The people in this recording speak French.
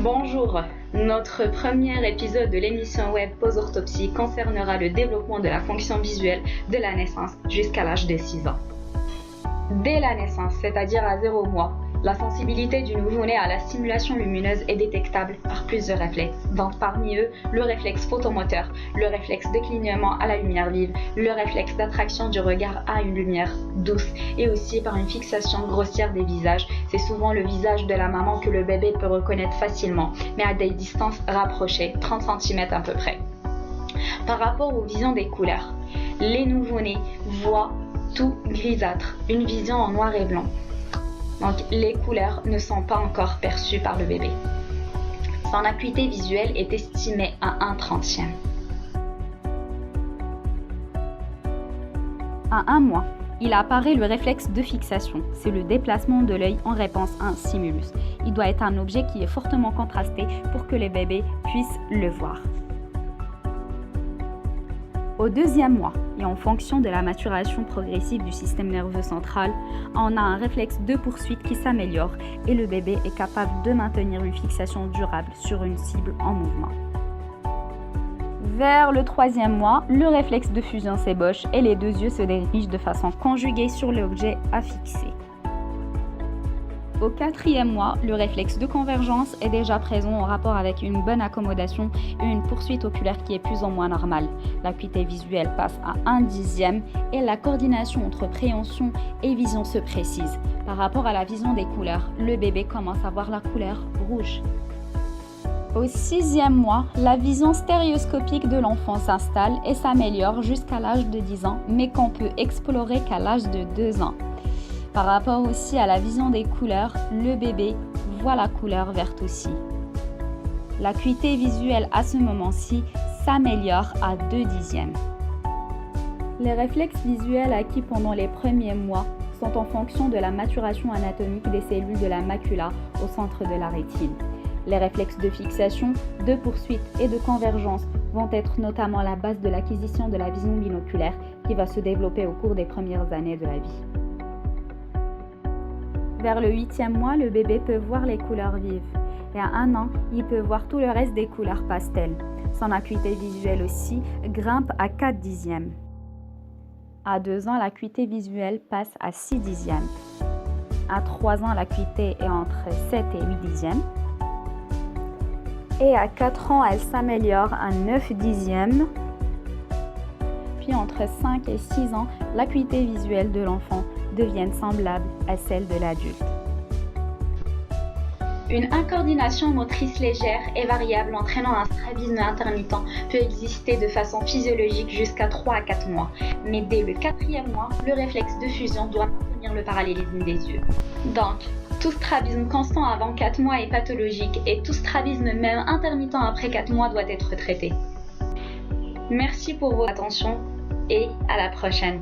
Bonjour, notre premier épisode de l'émission web Pause Orthopsie concernera le développement de la fonction visuelle de la naissance jusqu'à l'âge de 6 ans. Dès la naissance, c'est-à-dire à 0 mois, la sensibilité du nouveau-né à la stimulation lumineuse est détectable par plusieurs réflexes. Donc parmi eux, le réflexe photomoteur, le réflexe de clignement à la lumière vive, le réflexe d'attraction du regard à une lumière douce et aussi par une fixation grossière des visages. C'est souvent le visage de la maman que le bébé peut reconnaître facilement, mais à des distances rapprochées, 30 cm à peu près. Par rapport aux visions des couleurs, les nouveau-nés voient tout grisâtre, une vision en noir et blanc. Donc les couleurs ne sont pas encore perçues par le bébé. Son acuité visuelle est estimée à 1/30. À 1 mois, il apparaît le réflexe de fixation. C'est le déplacement de l'œil en réponse à un stimulus. Il doit être un objet qui est fortement contrasté pour que les bébés puissent le voir. Au 2e mois, et en fonction de la maturation progressive du système nerveux central, on a un réflexe de poursuite qui s'améliore et le bébé est capable de maintenir une fixation durable sur une cible en mouvement. Vers le 3e mois, le réflexe de fusion s'ébauche et les deux yeux se dirigent de façon conjuguée sur l'objet à fixer. Au 4e mois, le réflexe de convergence est déjà présent en rapport avec une bonne accommodation et une poursuite oculaire qui est plus ou moins normale. L'acuité visuelle passe à 1/10 et la coordination entre préhension et vision se précise. Par rapport à la vision des couleurs, le bébé commence à voir la couleur rouge. Au 6e mois, la vision stéréoscopique de l'enfant s'installe et s'améliore jusqu'à l'âge de 10 ans, mais qu'on peut explorer qu'à l'âge de 2 ans. Par rapport aussi à la vision des couleurs, le bébé voit la couleur verte aussi. L'acuité visuelle à ce moment-ci s'améliore à 2/10. Les réflexes visuels acquis pendant les premiers mois sont en fonction de la maturation anatomique des cellules de la macula au centre de la rétine. Les réflexes de fixation, de poursuite et de convergence vont être notamment la base de l'acquisition de la vision binoculaire qui va se développer au cours des premières années de la vie. Vers le 8e mois, le bébé peut voir les couleurs vives. Et à 1 an, il peut voir tout le reste des couleurs pastel. Son acuité visuelle aussi grimpe à 4/10. À 2 ans, l'acuité visuelle passe à 6/10. À 3 ans, l'acuité est entre 7 et 8/10. Et à 4 ans, elle s'améliore à 9/10. Puis entre 5 et 6 ans, l'acuité visuelle de l'enfant devient semblable à celle de l'adulte. Une incoordination motrice légère et variable entraînant un strabisme intermittent peut exister de façon physiologique jusqu'à 3 à 4 mois. Mais dès le 4e mois, le réflexe de fusion doit maintenir le parallélisme des yeux. Donc, tout strabisme constant avant 4 mois est pathologique et tout strabisme même intermittent après 4 mois doit être traité. Merci pour votre attention et à la prochaine.